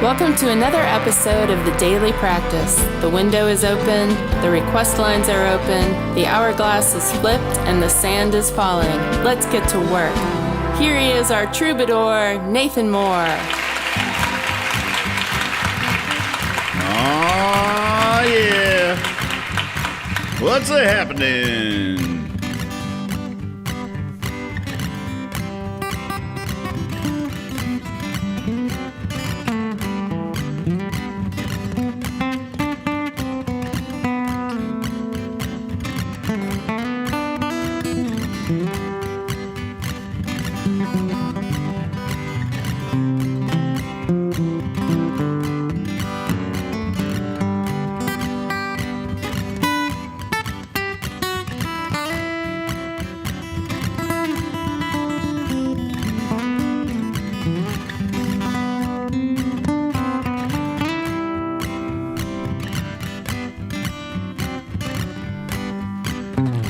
Welcome to another episode of the Daily Practice. The window is open, the request lines are open, the hourglass is flipped, and the sand is falling. Let's get to work. Here he is, our troubadour, Nathan Moore. Oh yeah. What's happening?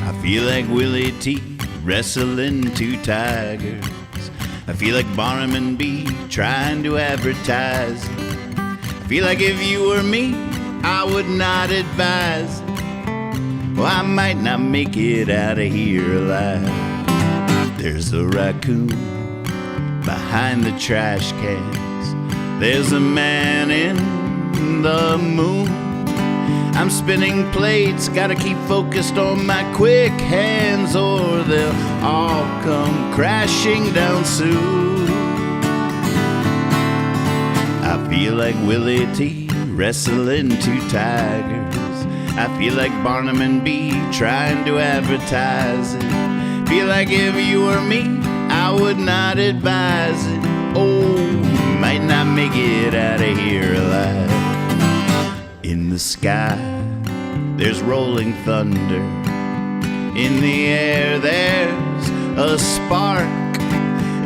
I feel like Willie T wrestling two tigers. I feel like Barnum B trying to advertise. I feel like if you were me, I would not advise. Well, I might not make it out of here alive. There's a raccoon behind the trash cans. There's a man in the moon. I'm spinning plates, gotta keep focused on my quick hands, or they'll all come crashing down soon. I feel like Willie T wrestling two tigers. I feel like Barnum and B trying to advertise it. Feel like if you were me, I would not advise it. Oh, might not make it out of here alive. In the sky, there's rolling thunder. In the air, there's a spark.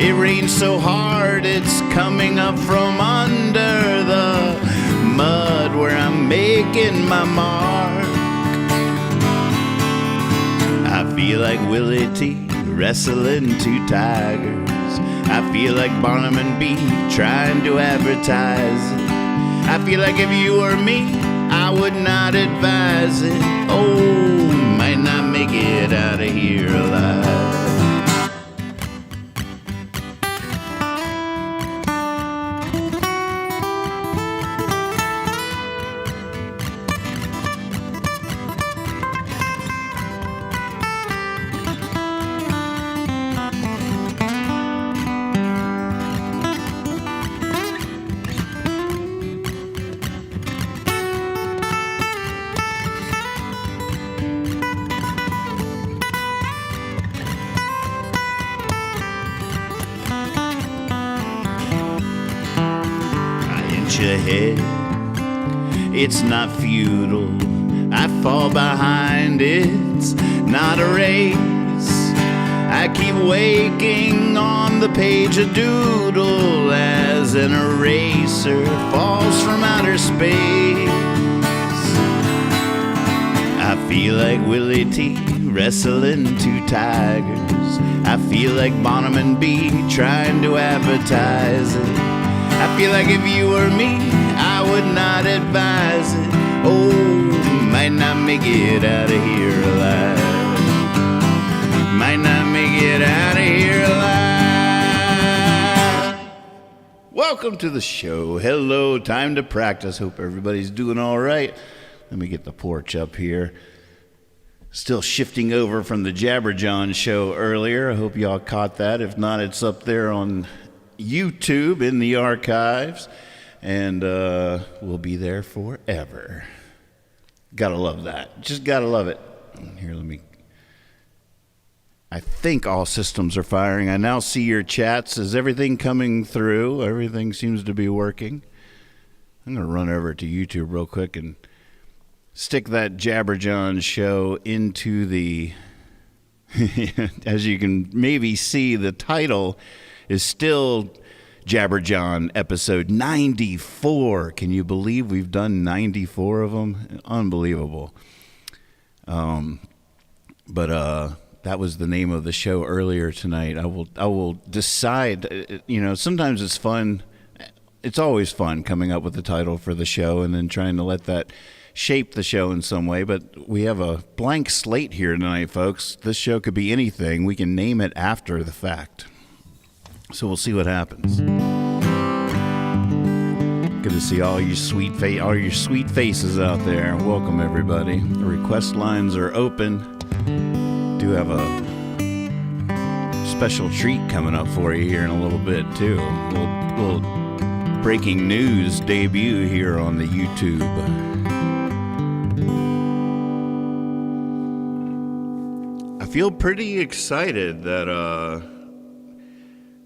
It rains so hard, it's coming up from under the mud where I'm making my mark. I feel like Willie T wrestling two tigers. I feel like Barnum and B trying to advertise it. I feel like if you were me, I would not advise it. Oh, might not make it out of here alive. Ahead, it's not futile. I fall behind, it's not a race. I keep waking on the page a doodle as an eraser falls from outer space. I feel like Willie T wrestling two tigers. I feel like Barnum and B trying to advertise it. I feel like if you were me, I would not advise it. Oh, might not make it out of here alive. Might not make it out of here alive. Welcome to the show. Hello, time to practice. Hope everybody's doing all right. Let me get the porch up here. Still shifting over from the Jabberjohn show earlier. I hope y'all caught that. If not, it's up there on YouTube in the archives, and we'll be there forever. Gotta love that. Just gotta love it. Here, I think all systems are firing. I now see your chats. Is everything coming through? Everything seems to be working. I'm gonna run over to YouTube real quick and stick that Jabberjohn show into the as you can maybe see, the title is still Jabberjohn episode 94. Can you believe we've done 94 of them? Unbelievable. But that was the name of the show earlier tonight. I will decide, sometimes it's fun it's always fun coming up with the title for the show and then trying to let that shape the show in some way. But we have a blank slate here tonight, folks. This show could be anything. We can name it after the fact. So we'll see what happens. Good to see all your sweet faces out there. Welcome, everybody. The request lines are open. Do have a special treat coming up for you here in a little bit, too. A little breaking news debut here on the YouTube. I feel pretty excited that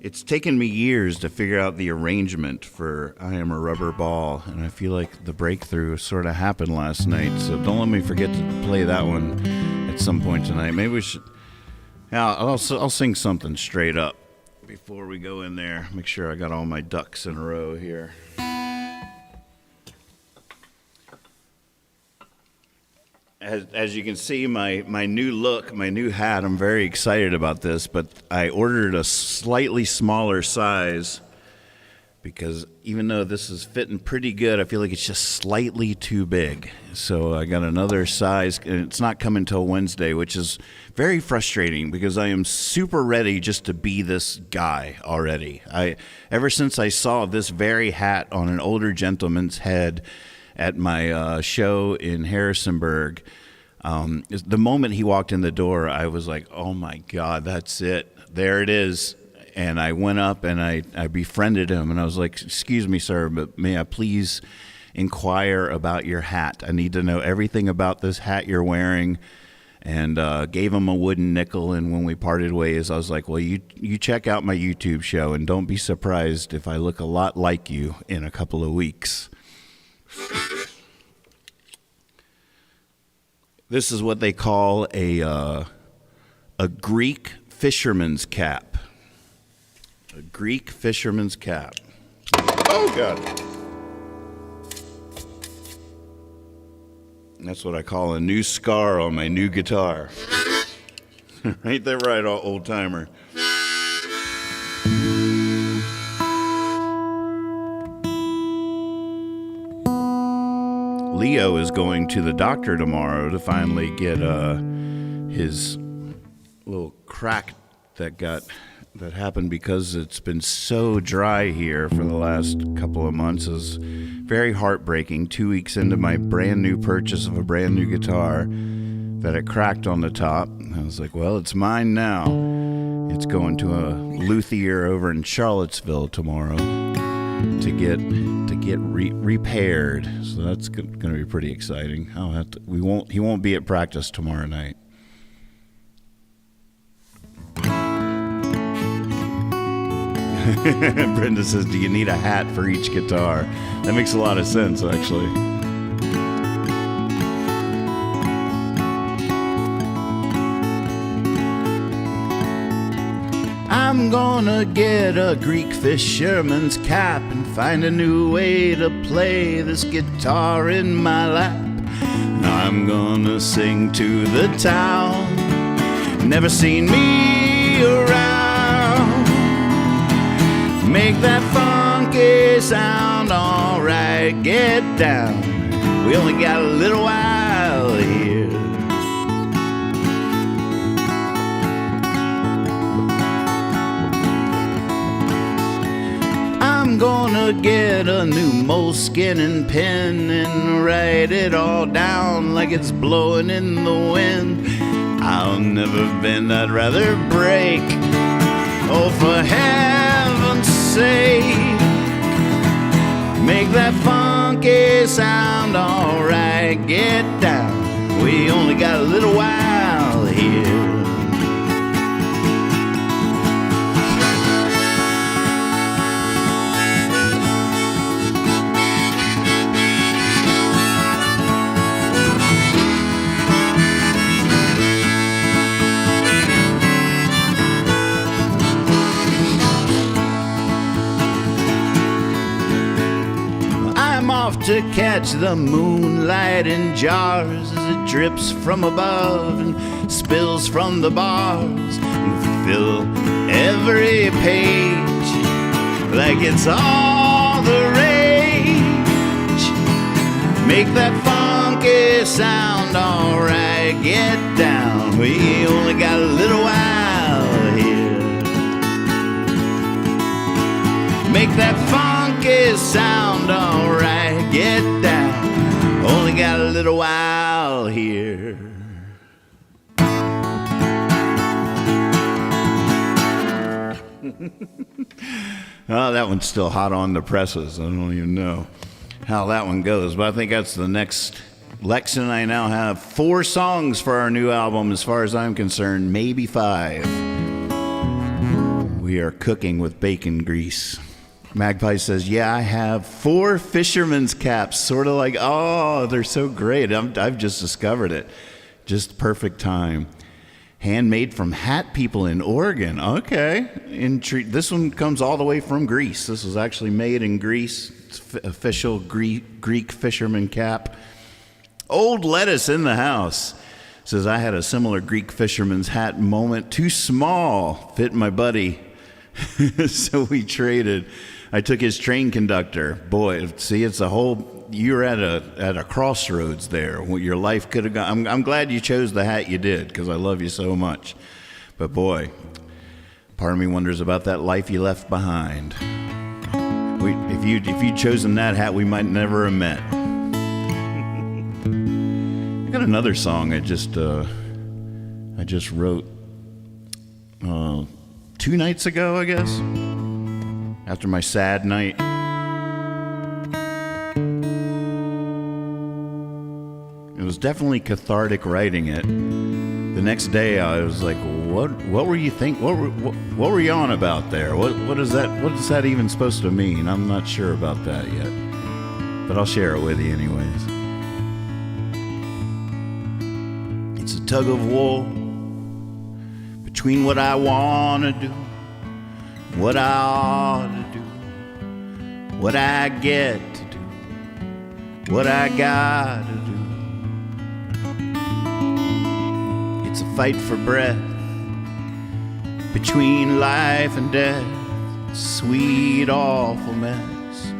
it's taken me years to figure out the arrangement for I Am a Rubber Ball, and I feel like the breakthrough sort of happened last night, so don't let me forget to play that one at some point tonight. Maybe we should... Yeah, I'll sing something straight up before we go in there. Make sure I got all my ducks in a row here. As you can see, my new look, my new hat, I'm very excited about this, but I ordered a slightly smaller size because even though this is fitting pretty good, I feel like it's just slightly too big. So I got another size, and it's not coming till Wednesday, which is very frustrating because I am super ready just to be this guy already. Ever since I saw this very hat on an older gentleman's head at my show in Harrisonburg, the moment he walked in the door, I was like, oh my God, that's it. There it is. And I went up and I befriended him, and I was like, excuse me, sir, but may I please inquire about your hat? I need to know everything about this hat you're wearing. And gave him a wooden nickel, and when we parted ways, I was like, well, you check out my YouTube show, and don't be surprised if I look a lot like you in a couple of weeks. This is what they call a Greek fisherman's cap. A Greek fisherman's cap. Oh, God. That's what I call a new scar on my new guitar. Ain't that right, old timer? Leo is going to the doctor tomorrow to finally get his little crack that happened because it's been so dry here for the last couple of months. Is very heartbreaking. 2 weeks into my brand new purchase of a brand new guitar, that it cracked on the top. I was like, well, it's mine now. It's going to a luthier over in Charlottesville tomorrow to get repaired. So that's going to be pretty exciting. He won't be at practice tomorrow night. Brenda says, do you need a hat for each guitar? That makes a lot of sense, actually. I'm gonna get a Greek fisherman's cap and find a new way to play this guitar in my lap. I'm gonna sing to the town, never seen me around. Make that funky sound, alright, get down. We only got a little while here. I'm gonna get a new moleskin and pen and write it all down like it's blowing in the wind. I'll never bend, I'd rather break. Oh, for heaven's sake, make that funky sound, alright, get down. We only got a little while here. To catch the moonlight in jars as it drips from above and spills from the bars and fill every page like it's all the Make that funky sound, alright, get down. We only got a little while here. Make that funky sound, alright, get down. Only got a little while here. Oh, that one's still hot on the presses. I don't even know how that one goes, but I think that's the next. Lex and I now have 4 songs for our new album, as far as I'm concerned, maybe 5. We are cooking with bacon grease. Magpie says, yeah, I have 4 Fisherman's caps, sort of like, oh, they're so great. I've just discovered it. Just perfect time. Handmade from hat people in Oregon. Okay. This one comes all the way from Greece. This was actually made in Greece. It's official Greek fisherman cap. Old Lettuce in the house says, I had a similar Greek fisherman's hat moment. Too small, fit my buddy. So we traded. I took his train conductor. Boy, see, it's a whole, you're at a crossroads there. Your life could have gone. I'm glad you chose the hat you did, because I love you so much. But boy, part of me wonders about that life you left behind. If you'd chosen that hat, we might never have met. I got another song I just wrote 2 nights ago, I guess, after my sad night. It was definitely cathartic writing it. The next day I was like, what were you thinking? What were you on about there? What is that even supposed to mean? I'm not sure about that yet, but I'll share it with you anyways. It's a tug of war between what I want to do, what I ought to do, what I get to do, what I got to do. It's a fight for breath between life and death, sweet awful mess.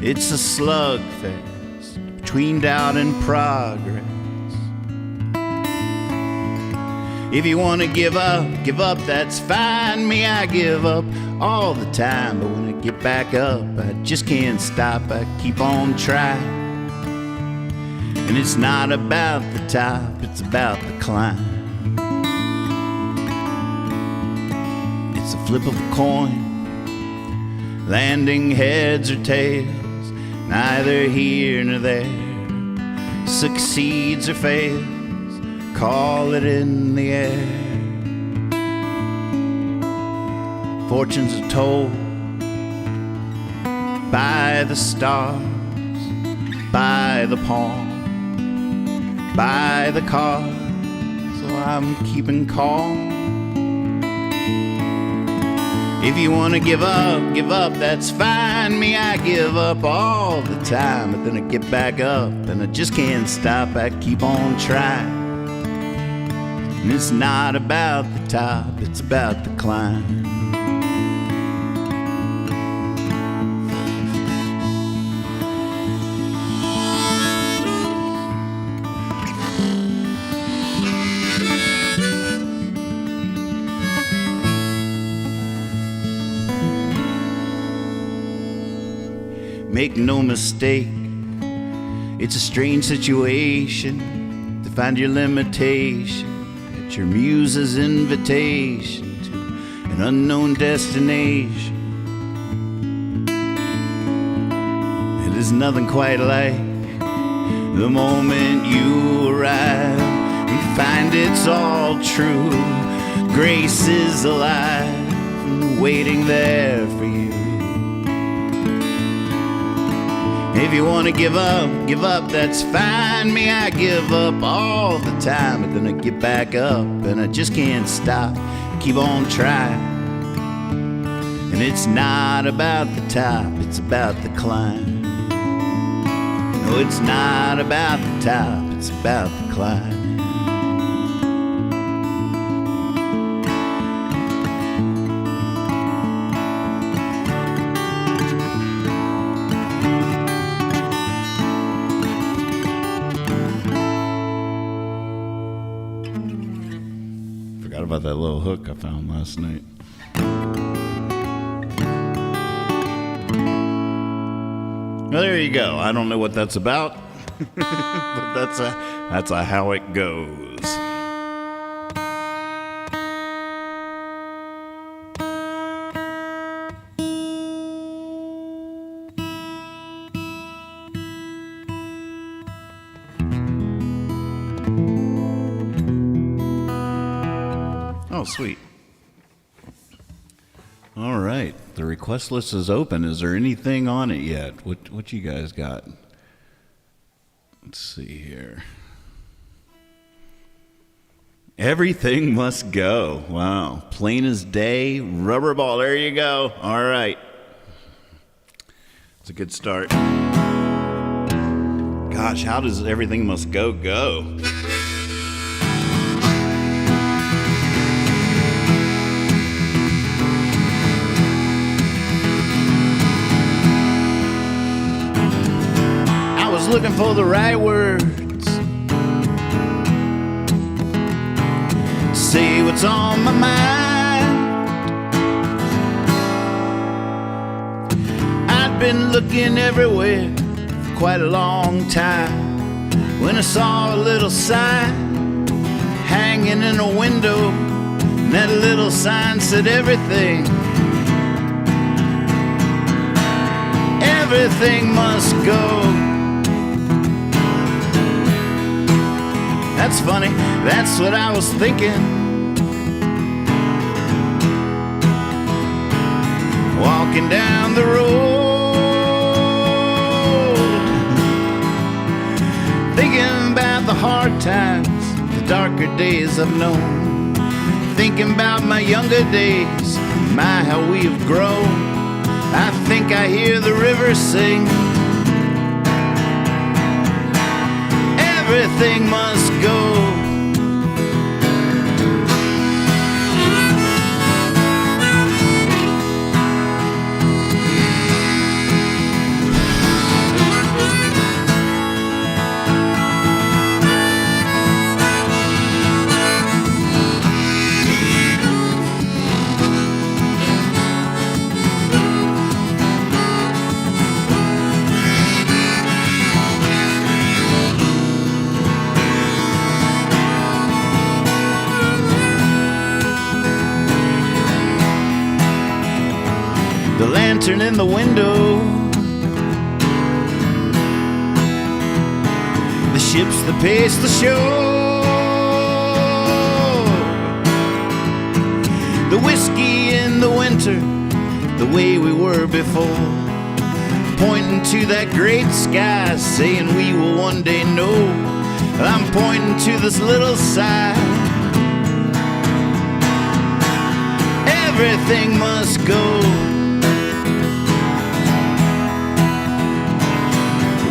It's a slugfest between doubt and progress. If you want to give up, that's fine. Me, I give up all the time, but when I get back up, I just can't stop. I keep on trying. And it's not about the top, it's about the climb. It's a flip of a coin, landing heads or tails, neither here nor there, succeeds or fails, call it in the air. Fortunes are told by the stars, by the palm, by the cards, so I'm keeping calm. If you want to give up, that's fine. Me, I give up all the time, but then I get back up and I just can't stop. I keep on trying. And it's not about the top, it's about the climb. Make no mistake, it's a strange situation to find your limitation at your muse's invitation to an unknown destination. It is nothing quite like the moment you arrive and find it's all true. Grace is alive and waiting there for you. If you want to give up, that's fine. Me, I give up all the time, but then I get back up and I just can't stop. Keep on trying. And it's not about the top, it's about the climb. No, it's not about the top, it's about the climb. Forgot about that little hook I found last night. Well, there you go. I don't know what that's about, but that's how it goes. Oh, sweet. All right, the request list is open. Is there anything on it yet? What you guys got? Let's see here. Everything Must Go. Wow. Plain as Day, Rubber Ball. There you go. All right. It's a good start. Gosh, how does Everything Must Go go? Looking for the right words, say what's on my mind. I'd been looking everywhere for quite a long time when I saw a little sign hanging in a window, and that little sign said everything must go. That's funny, that's what I was thinking. Walking down the road, thinking about the hard times, the darker days I've known. Thinking about my younger days, my how we have grown. I think I hear the river sing. Everything must go. The lantern in the window, the ships that pace the shore, the whiskey in the winter, the way we were before, pointing to that great sky, saying we will one day know. I'm pointing to this little sign. Everything must go.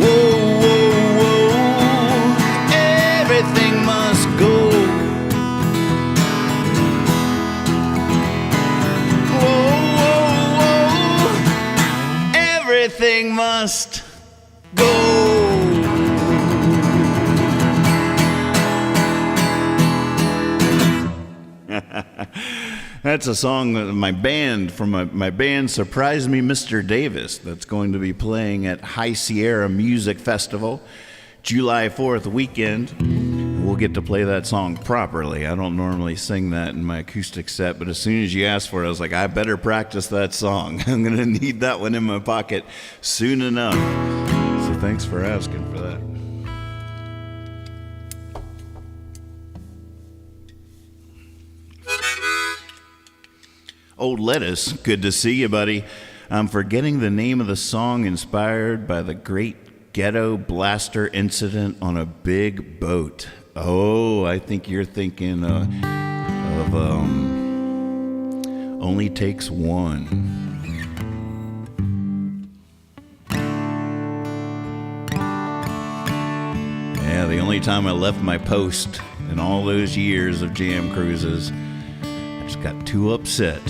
Whoa, whoa, whoa, everything must go. Whoa, whoa, whoa, everything must go. That's a song that my band from my band Surprise Me Mr. Davis that's going to be playing at High Sierra Music Festival July 4th weekend. We'll get to play that song properly. I don't normally sing that in my acoustic set, but as soon as you asked for it, I was like, I better practice that song. I'm going to need that one in my pocket soon enough. So thanks for asking for that. Old Lettuce, good to see you, buddy. I'm forgetting the name of the song inspired by the great ghetto blaster incident on a big boat. Oh, I think you're thinking of Only Takes One. Yeah, the only time I left my post in all those years of jam cruises, I just got too upset.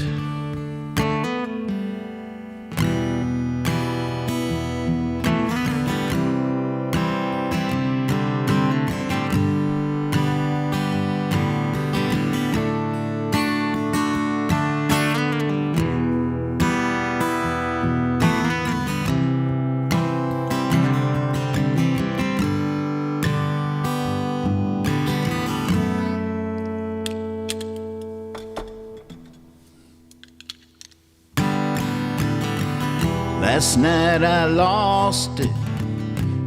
Last night I lost it,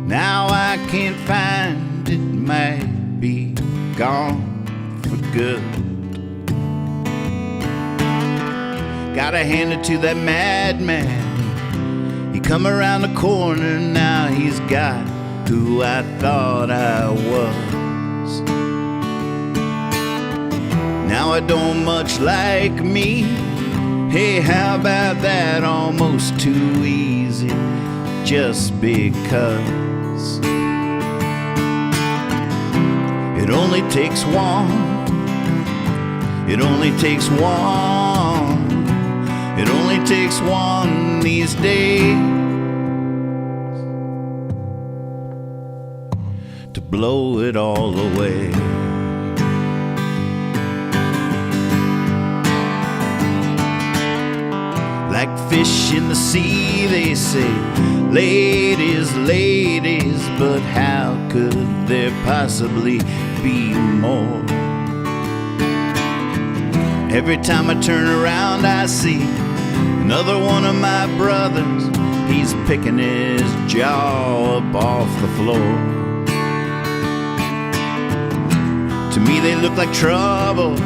now I can't find it. Might be gone for good. Gotta hand it to that madman. He come around the corner, now he's got who I thought I was. Now I don't much like me. Hey, how about that? Almost too easy, just because. It only takes one. It only takes one. It only takes one these days to blow it all away. Like fish in the sea, they say, ladies, ladies, but how could there possibly be more? Every time I turn around, I see another one of my brothers. He's picking his jaw up off the floor. To me, they look like trouble.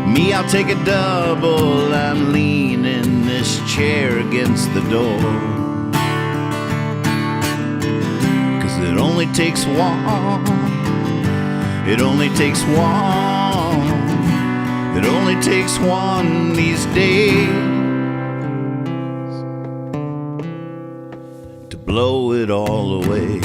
Me, I'll take a double. I'm leaning this chair against the door. 'Cause it only takes one. It only takes one. It only takes one these days to blow it all away.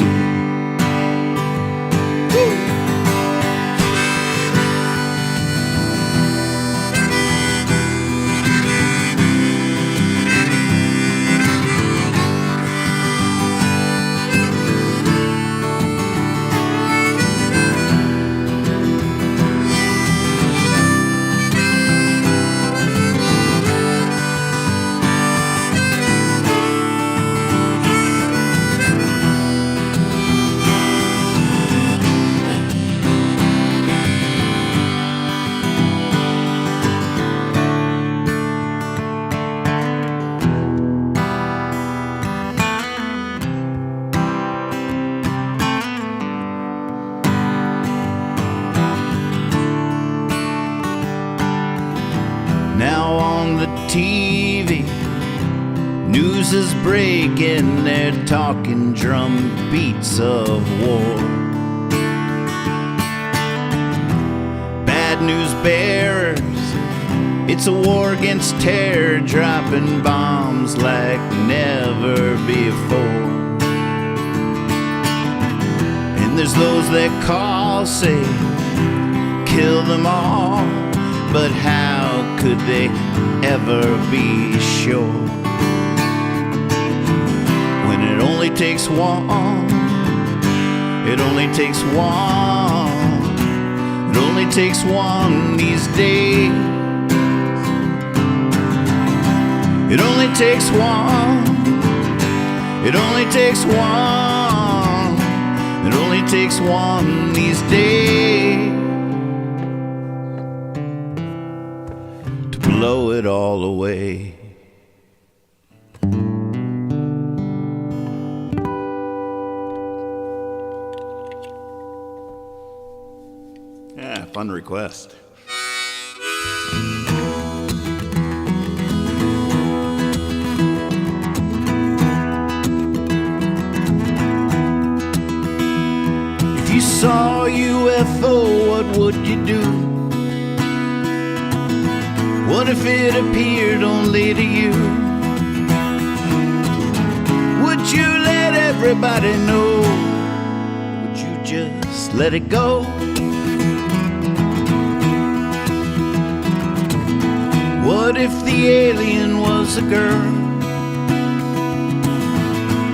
Now on the TV, news is breaking. They're talking drum beats of war. Bad news bearers, it's a war against terror, dropping bombs like never before. And there's those that call, say, kill them all. But how could they ever be sure? When it only takes one. It only takes one. It only takes one these days. It only takes one. It only takes one. It only takes one these days to blow it all away. Yeah, fun request. If you saw a UFO, what would you do? What if it appeared only to you? Would you let everybody know? Would you just let it go? What if the alien was a girl?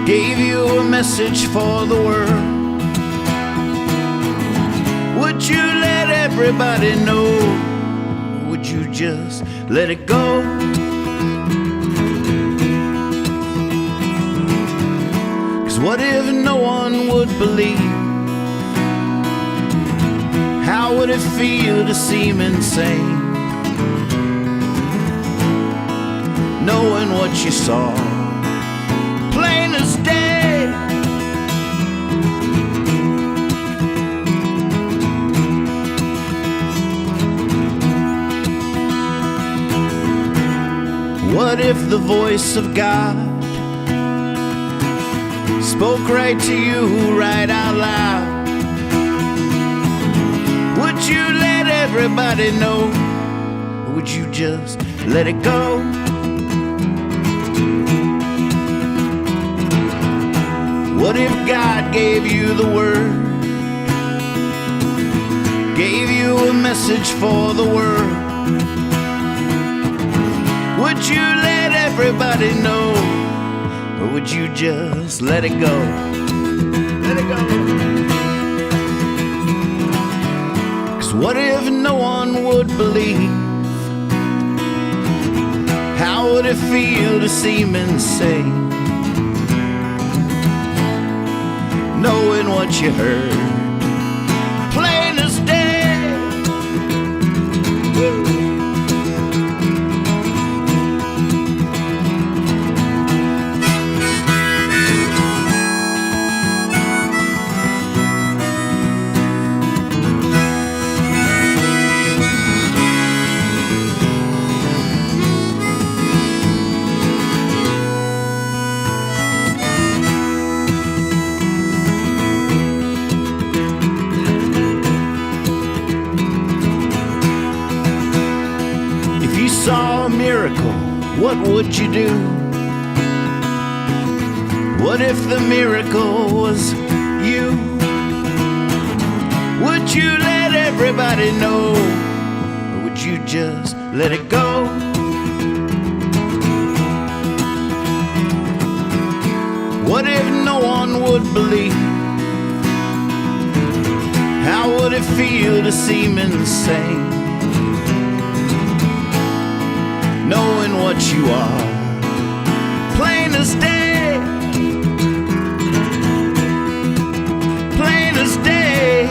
Gave you a message for the world? Would you let everybody know? Would you just let it go? 'Cause what if no one would believe? How would it feel to seem insane? Knowing what you saw plainest day. What if the voice of God spoke right to you right out loud? Would you let everybody know, or would you just let it go? What if God gave you the word, gave you a message for the world? Would you let everybody know, or would you just let it go? Let it go. 'Cause what if no one would believe? How would it feel to seem insane, knowing what you heard, plain as day? Woo. Saw a miracle, what would you do? What if the miracle was you? Would you let everybody know, or would you just let it go? What if no one would believe? How would it feel to seem insane, knowing what you are, plain as day, plain as day.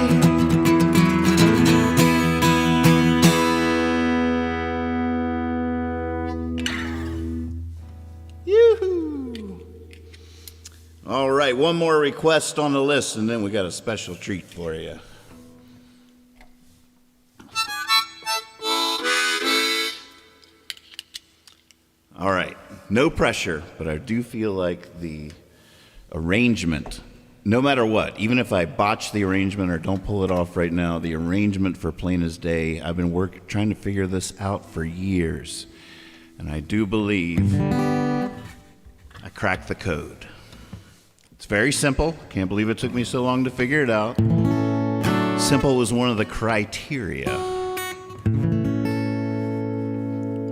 Yoo-hoo. All right, one more request on the list, and then we got a special treat for you. All right, no pressure, but I do feel like the arrangement, no matter what, even if I botch the arrangement or don't pull it off right now, the arrangement for Plain as Day, I've been trying to figure this out for years. And I do believe I cracked the code. It's very simple. Can't believe it took me so long to figure it out. Simple was one of the criteria.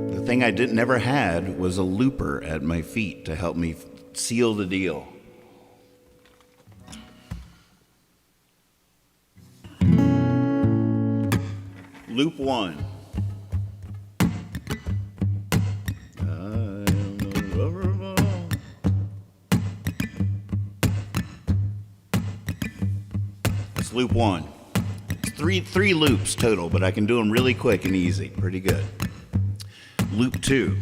The thing I never had was a looper at my feet to help me seal the deal. Loop 1. That's loop 1. It's three loops total, but I can do them really quick and easy. Pretty good. Loop 2.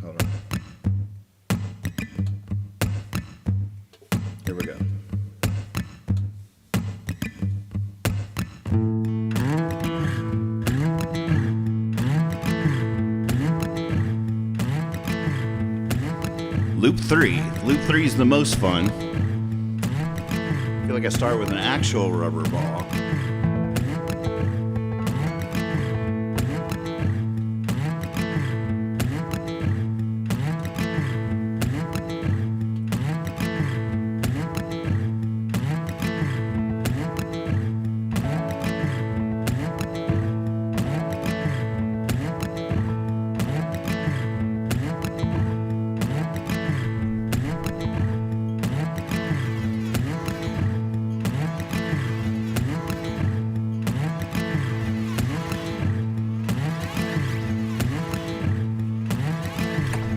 Hold on. Here we go. Loop 3. Loop 3 is the most fun. I feel like I start with an actual rubber ball.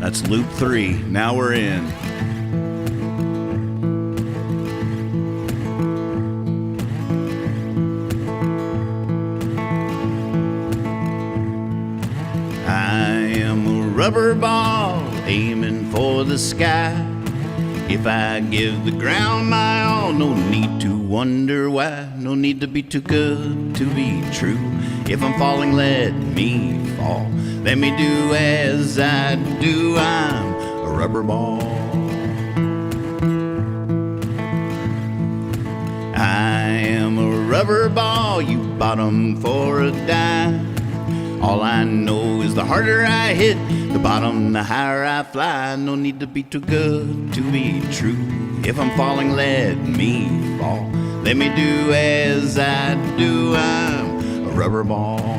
That's loop 3. Now we're in. rubber ball aiming for the sky. If I give the ground my all, no need to wonder why. No need to be too good to be true. If I'm falling, let me fall. Let me do as I do. I'm a rubber ball. I am a rubber ball, you bottom for a dime. All I know is the harder I hit the bottom, the higher I fly. No need to be too good to be true. If I'm falling, let me fall. Let me do as I do. I'm a rubber ball.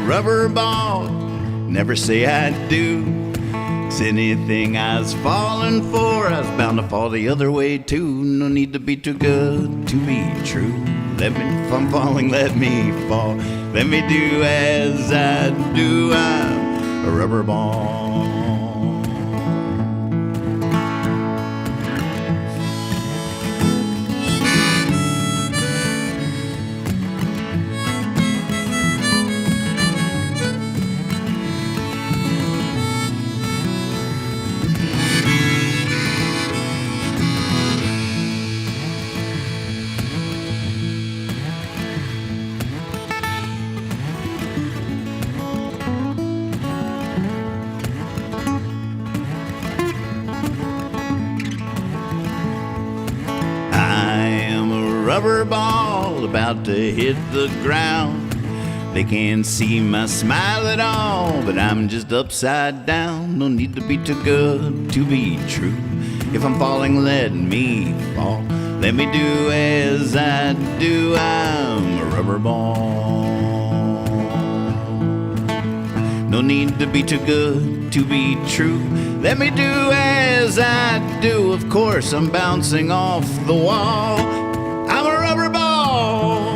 Rubber ball, never say I do. 'Cause anything I was falling for, I was bound to fall the other way too. No need to be too good to be true. If I'm falling, let me fall. Let me do as I do. I'm a rubber ball. Rubber ball about to hit the ground. They can't see my smile at all, but I'm just upside down. No need to be too good to be true. If I'm falling, let me fall. Let me do as I do. I'm a rubber ball. No need to be too good to be true. Let me do as I do. Of course, I'm bouncing off the wall. I'm a rubber ball.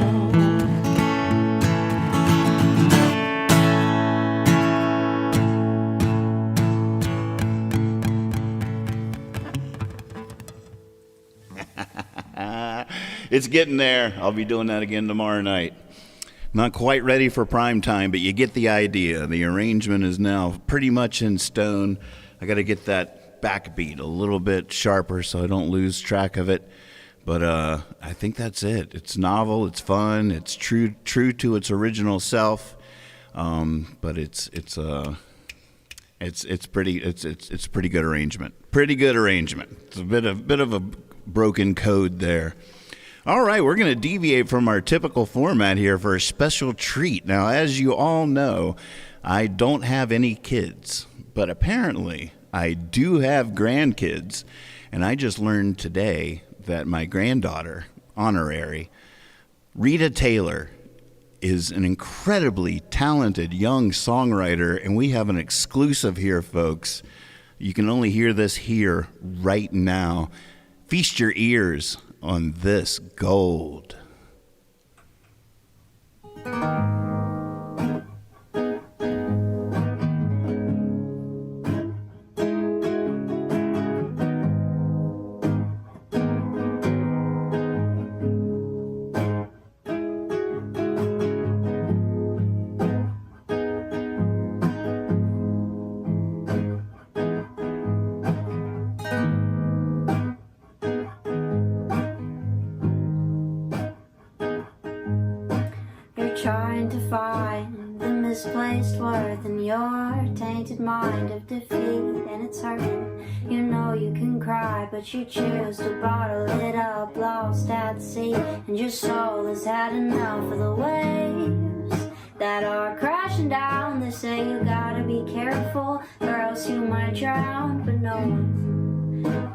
It's getting there. I'll be doing that again tomorrow night. Not quite ready for prime time, but you get the idea. The arrangement is now pretty much in stone. I got to get that backbeat a little bit sharper so I don't lose track of it. But I think that's it. It's novel, it's fun, it's true to its original self. But it's pretty good arrangement. Pretty good arrangement. It's a bit of a broken code there. All right, we're going to deviate from our typical format here for a special treat. Now, as you all know, I don't have any kids, but apparently I do have grandkids, and I just learned today that my granddaughter, honorary, Rita Taylor, is an incredibly talented young songwriter, and we have an exclusive here, folks. You can only hear this here right now. Feast your ears on this gold. Trying to find the misplaced worth in your tainted mind of defeat, and it's hurting. You know you can cry, but you choose to bottle it up, lost at sea, and your soul has had enough of the waves that are crashing down. They say you gotta be careful or else you might drown, but no one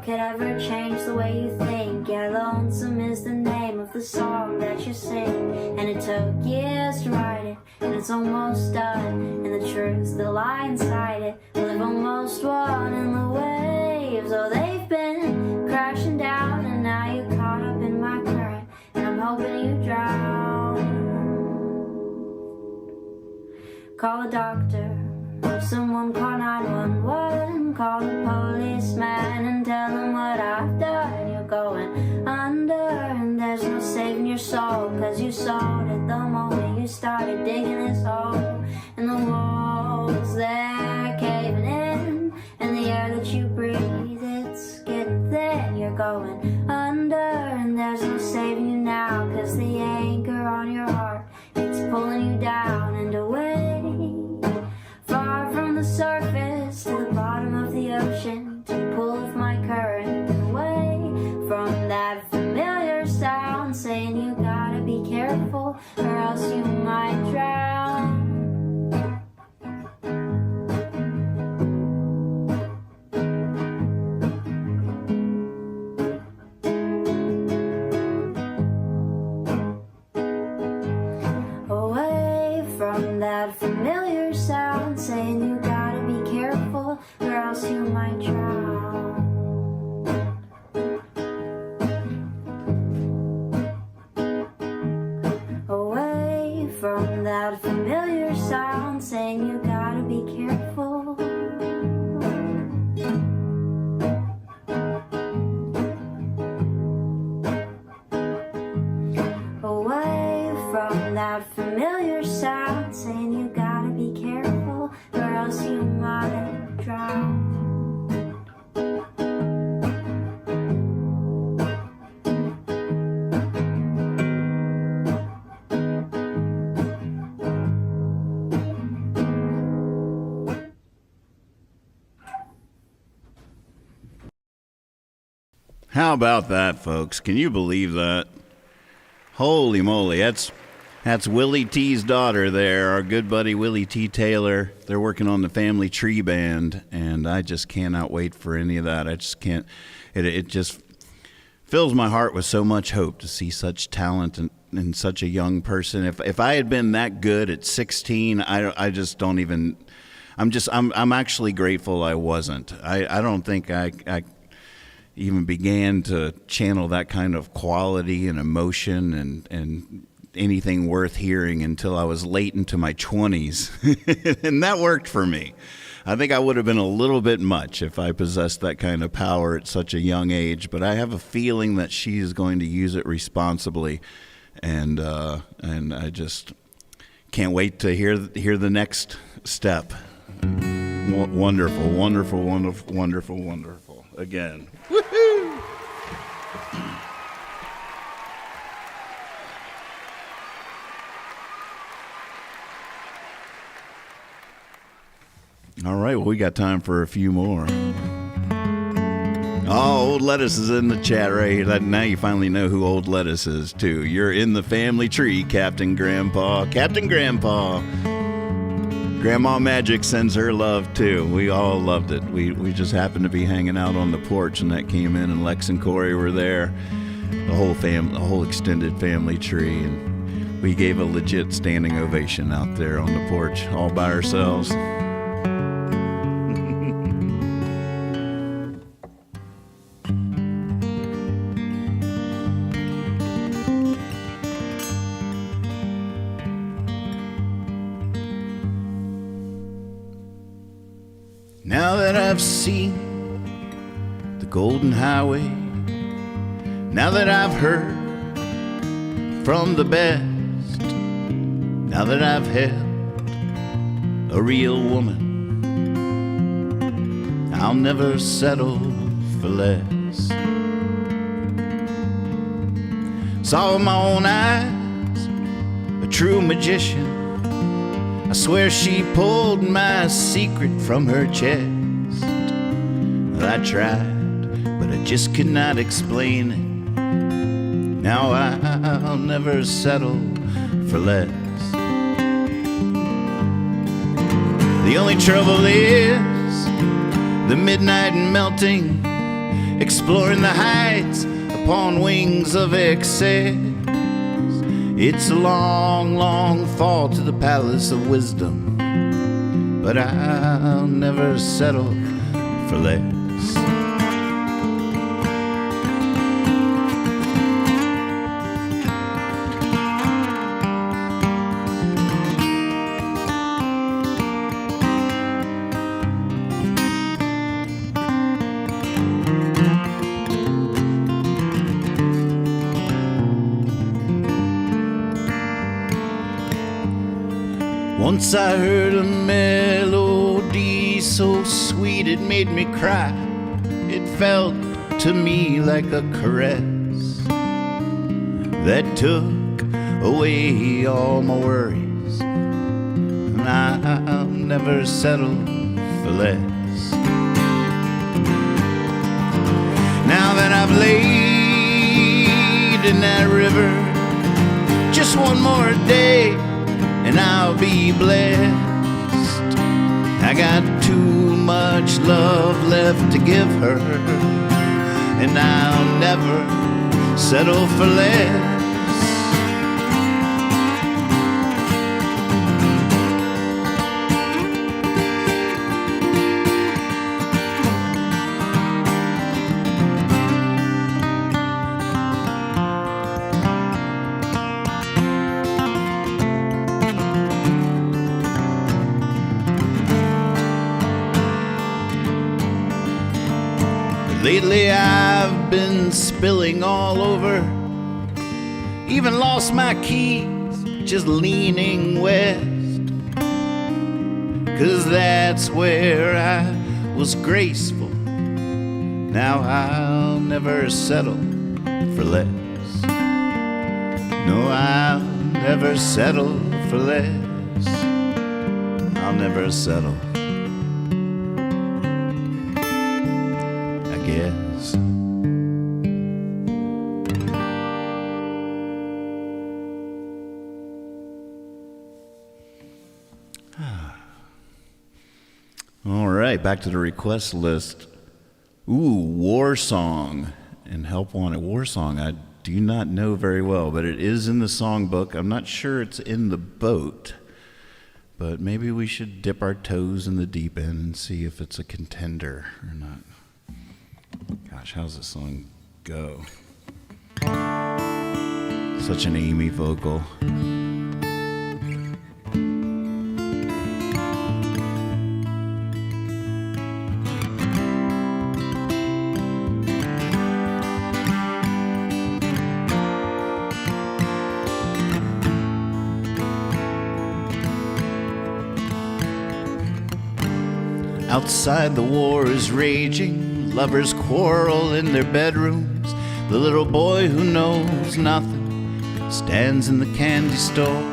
could ever change the way you think. Yeah, lonesome is the name of the song that you sing, and it took years to write it, and it's almost done. And the truths that lie inside it live almost one in the waves. Oh, they've been crashing Call a doctor, or someone call 911. Call the policeman and tell him what I've done. You're going under, and there's no saving your soul, 'cause you sold it the moment you started digging this hole. And the walls, they're caving in, and the air that you breathe, it's getting thin. You're going under, and there's no saving you now, 'cause the anchor on your heart, it's pulling you down and away. Far from the surface to the bottom of the ocean, to pull with my current and away from that familiar sound saying you gotta be careful or else you might drown. Away from that familiar sound saying you gotta be careful or else you might drown. Away from that familiar sound saying you gotta be careful. Away from that familiar sound saying you gotta be careful or else you might drown. How about that, folks? Can you believe that? Holy moly, that's Willie T's daughter there, our good buddy Willie T. Taylor. They're working on the Family Tree Band, and I just cannot wait for any of that. I just can't. It just fills my heart with so much hope to see such talent in such a young person. If I had been that good at 16, I just don't even. I'm actually grateful I wasn't. I don't think I even began to channel that kind of quality and emotion and anything worth hearing until I was late into my 20s. And that worked for me. I think I would have been a little bit much if I possessed that kind of power at such a young age, but I have a feeling that she is going to use it responsibly, and I just can't wait to hear the next step. Wonderful, wonderful, wonderful, wonderful, wonderful. Again. Woohoo! All right, well, we got time for a few more. Oh, Old Lettuce is in the chat right here. Now you finally know who Old Lettuce is, too. You're in the family tree, Captain Grandpa. Captain Grandpa. Grandma Magic sends her love, too. We all loved it. We just happened to be hanging out on the porch, and that came in, and Lex and Corey were there. The whole extended family tree, and we gave a legit standing ovation out there on the porch, all by ourselves. Now that I've seen the Golden Highway, now that I've heard from the best, now that I've held a real woman, I'll never settle for less. Saw with my own eyes a true magician. I swear she pulled my secret from her chest. I tried, but I just could not explain it. Now I'll never settle for less. The only trouble is the midnight melting, exploring the heights upon wings of excess. It's a long, long fall to the palace of wisdom, but I'll never settle for less. Once I heard a melody so sweet it made me cry. It felt to me like a caress that took away all my worries, and I'll never settle for less. Now that I've laid in that river just one more day and I'll be blessed. I got too much love left to give her, and I'll never settle for less. Lately I've been spilling all over, even lost my keys just leaning west, 'cause that's where I was graceful. Now I'll never settle for less. No, I'll never settle for less. I'll never settle, yes. All right, back to the request list. Ooh, War Song and Help Wanted. War Song, I do not know very well, but it is in the songbook. I'm not sure it's in the boat, but maybe we should dip our toes in the deep end and see if it's a contender or not. Gosh, how's this song go? Such an Amy vocal. Outside the war is raging, lovers quarrel in their bedrooms. The little boy who knows nothing stands in the candy store.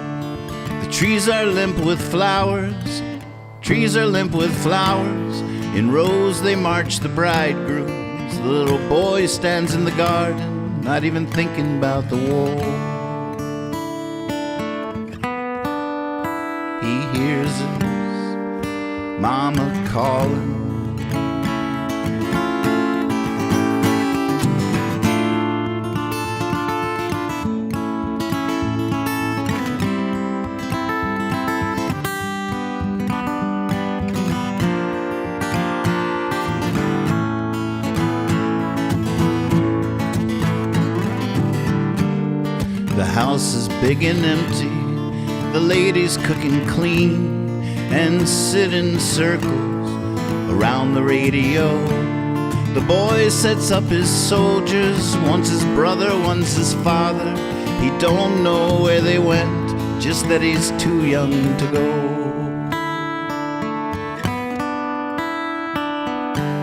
The trees are limp with flowers, trees are limp with flowers. In rows they march the bridegrooms. The little boy stands in the garden, not even thinking about the war. He hears his mama calling. The house is big and empty, the ladies cooking clean and sit in circles around the radio. The boy sets up his soldiers, once his brother, once his father. He don't know where they went, just that he's too young to go.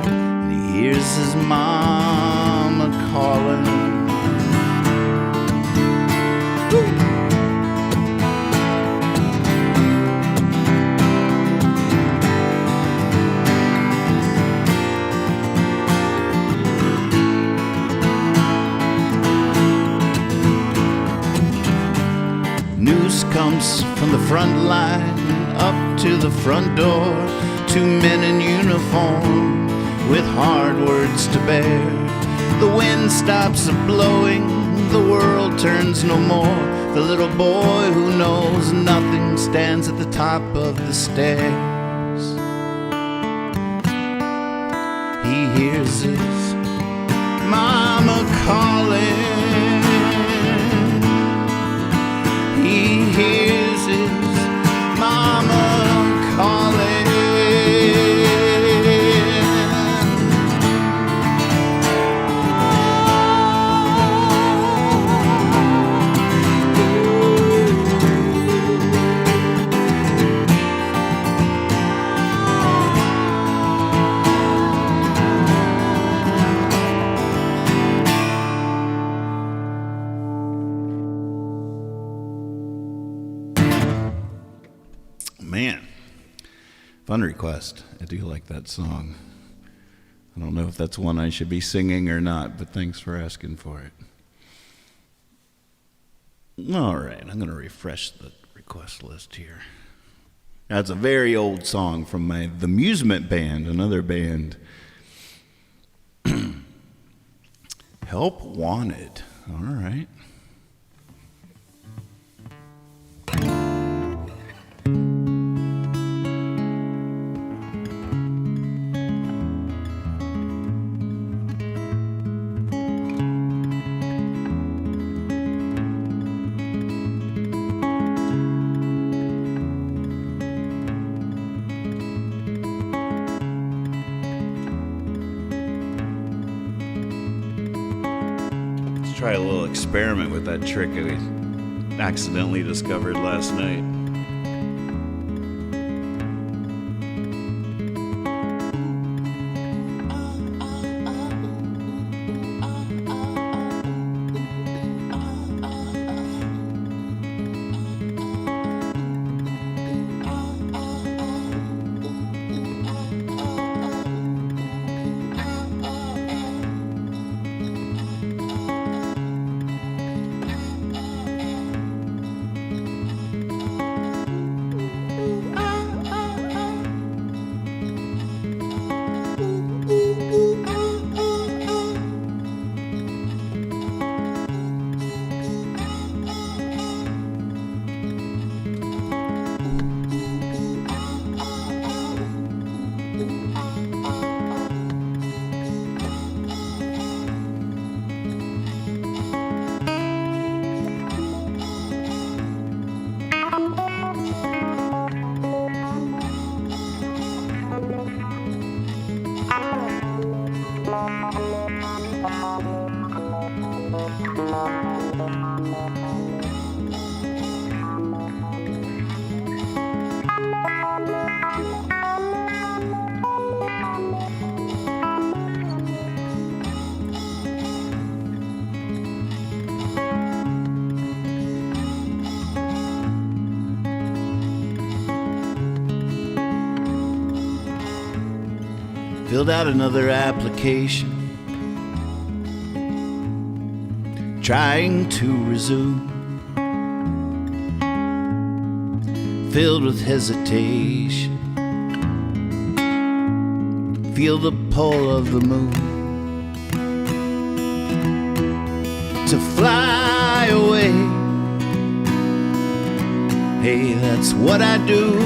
And he hears his mama calling. Nuse comes from the front line up to the front door. Two men in uniform with hard words to bear. The wind stops blowing, the world turns no more. The little boy who knows nothing stands at the top of the stairs. He hears his mama calling. He hears his mama calling. Fun request. I do like that song. I don't know if that's one I should be singing or not, but thanks for asking for it. All right, I'm going to refresh the request list here. That's a very old song from the Amusement Band, another band. Help Wanted. All right. Try a little experiment with that trick I accidentally discovered last night. Filled out another application, trying to resume, filled with hesitation. Feel the pull of the moon to fly away. Hey, that's what I do.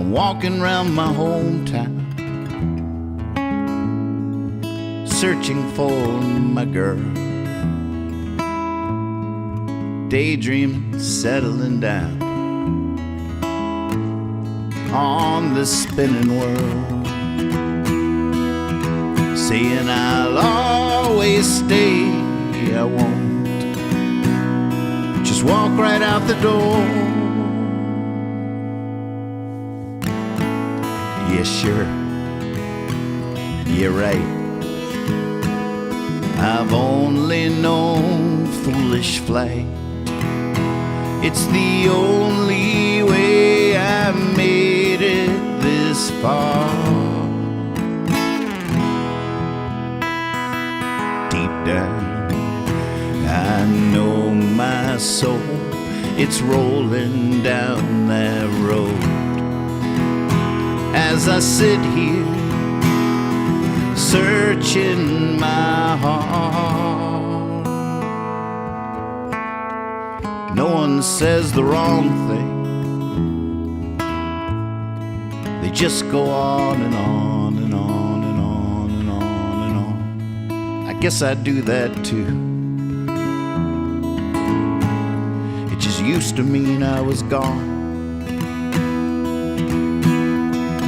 Walking around my hometown, searching for my girl, daydreaming, settling down on this spinning world, saying I'll always stay. I won't just walk right out the door. Yeah, sure, you're right. I've only known foolish flight. It's the only way I made it this far. Deep down, I know my soul, it's rolling down that road. As I sit here, searching my heart, no one says the wrong thing. They just go on and on and on and on and on and on. I guess I do that too. It just used to mean I was gone,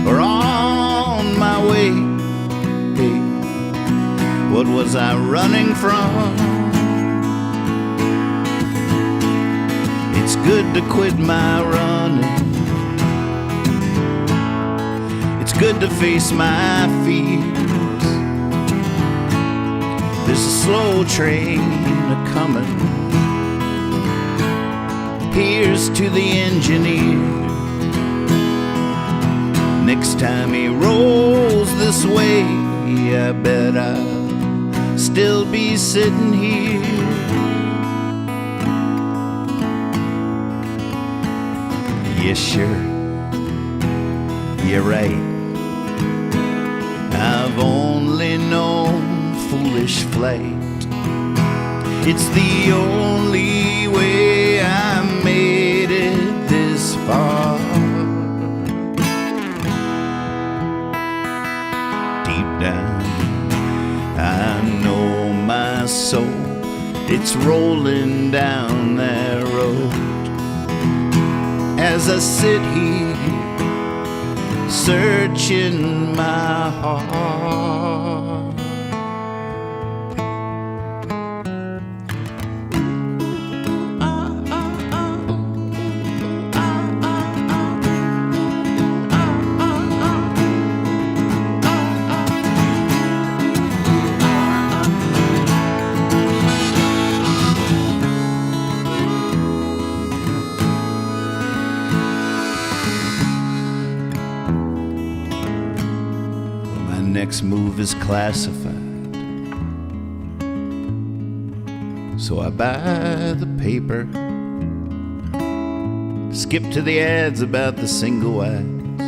or on my way. Hey, what was I running from? It's good to quit my running. It's good to face my fears. There's a slow train a-coming, Here's to the engineer. Next time he rolls this way, I bet I'll still be sitting here. Yes, sure, you're right. I've only known foolish flight. It's the only way I made it this far. Deep down, I know my soul, it's rolling down that road. As I sit here, searching my heart. Next move is classified, so I buy the paper, skip to the ads about the single wides,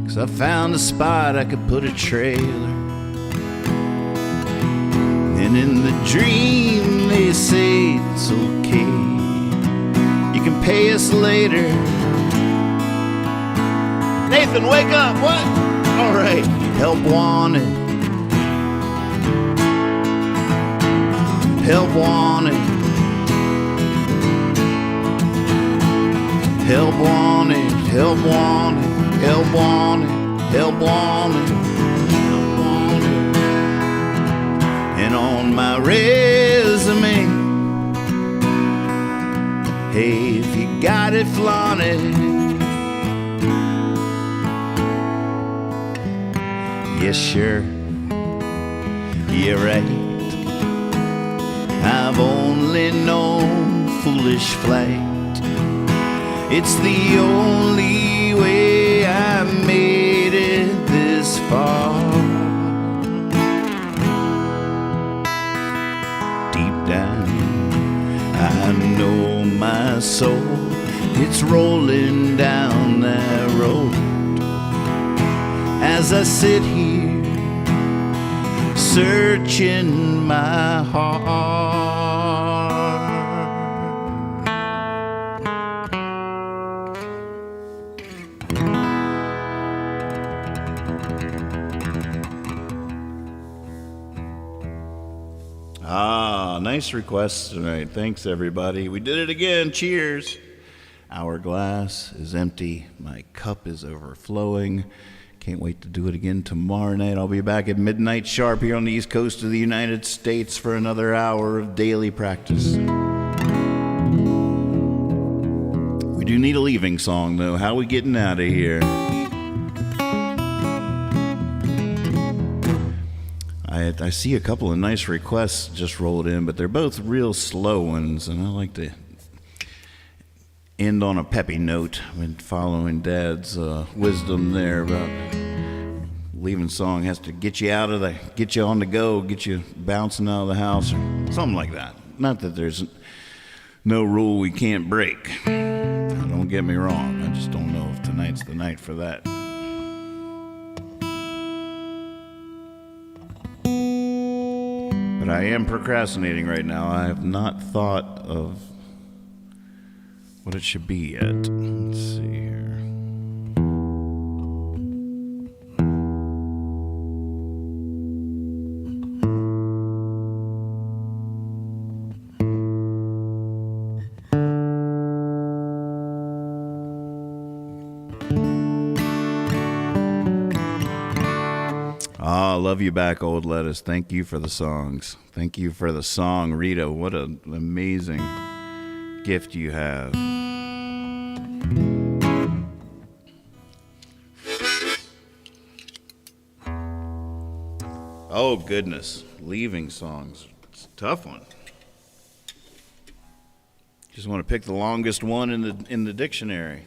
'cause I found a spot I could put a trailer. And in the dream they say it's okay, you can pay us later. Nathan, wake up! What? All right, help wanted. Help wanted. Help wanted. Help wanted. Help wanted. Help wanted. Help wanted. And on my resume, hey, if you got it, flaunt it. Yes, sure, you're right. I've only known foolish flight. It's the only way I made it this far. Deep down, I know my soul, it's rolling down that road. As I sit here, searching my heart. Nice requests tonight. Thanks, everybody. We did it again. Cheers. Our glass is empty. My cup is overflowing. Can't wait to do it again tomorrow night. I'll be back at midnight sharp here on the East Coast of the United States for another hour of daily practice. We do need a leaving song, though. How are we getting out of here? I see a couple of nice requests just rolled in, but they're both real slow ones, and I like to end on a peppy note. I've been following Dad's wisdom there about leaving song has to get you on the go, get you bouncing out of the house, or something like that. Not that there's no rule we can't break. Don't get me wrong. I just don't know if tonight's the night for that. But I am procrastinating right now. I have not thought of what it should be yet. Let's see here. Love you back, old lettuce. Thank you for the songs. Thank you for the song, Rita. What an amazing gift you have. Oh, goodness. Leaving songs. It's a tough one. Just want to pick the longest one in the dictionary.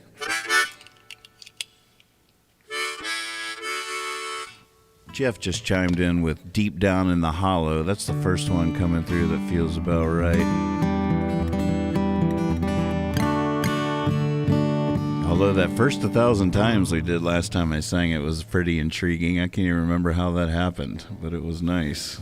Jeff just chimed in with Deep Down in the Hollow. That's the first one coming through that feels about right. Although that first 1,000 times we did last time I sang it was pretty intriguing. I can't even remember how that happened, but it was nice.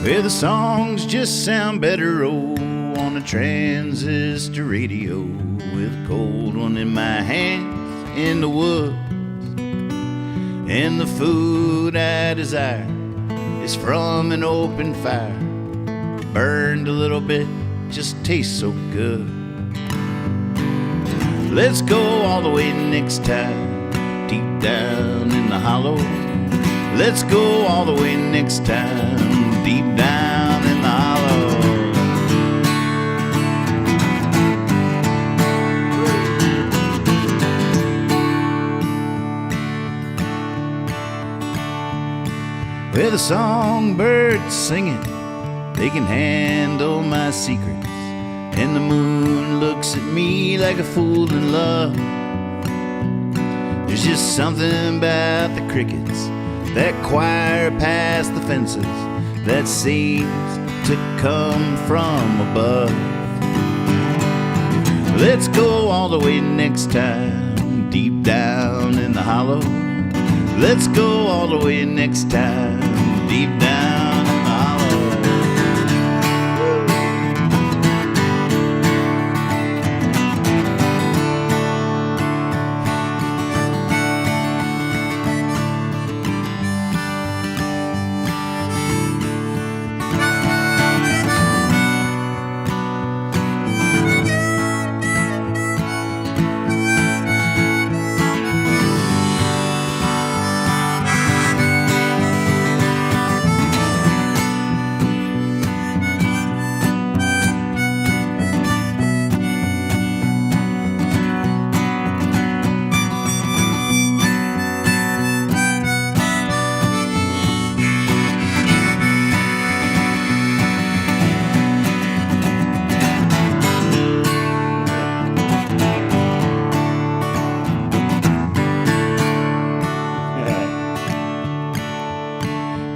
Well, the songs just sound better on a transistor radio, with a cold one in my hands in the woods. And the food I desire is from an open fire, burned a little bit, just tastes so good. Let's go all the way next time, deep down in the hollow. Let's go all the way next time, deep down in the hollow. Well, the songbirds singing, they can handle my secrets, and the moon looks at me like a fool in love. There's just something about the crickets, that choir past the fences, that seems to come from above. Let's go all the way next time, deep down in the hollow. Let's go all the way next time, deep down in the hollow.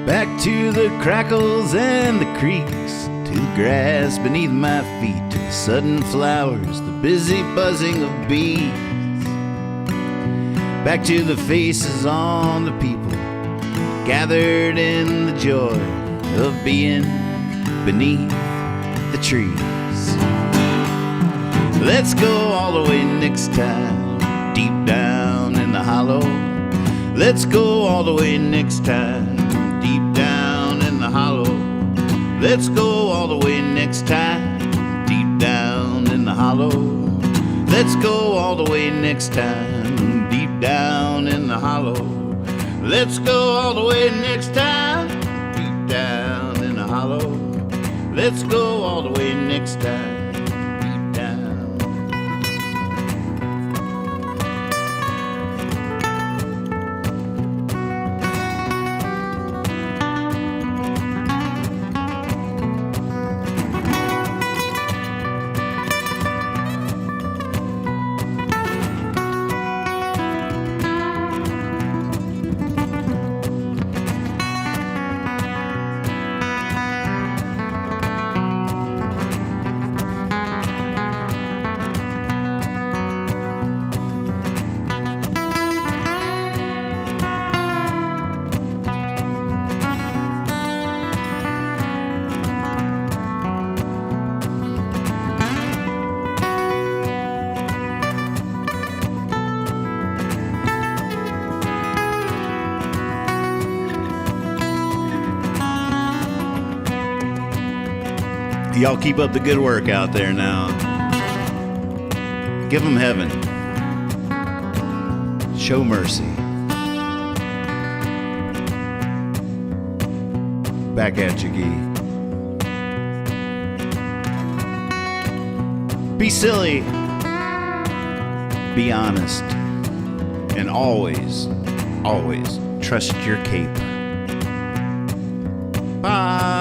Back to the crackles and the creeks, to the grass beneath my feet, to the sudden flowers, the busy buzzing of bees. Back to the faces on the people, gathered in the joy of being beneath the trees. Let's go all the way next time, deep down in the hollow. Let's go all the way next time, deep down in the hollow. Let's go all the way next time, deep down in the hollow. Let's go all the way next time, deep down in the hollow. Let's go all the way next time, deep down in the hollow. Let's go all the way next time. Y'all keep up the good work out there now. Give them heaven. Show mercy. Back at you, Gee. Be silly. Be honest. And always, always trust your cape. Bye.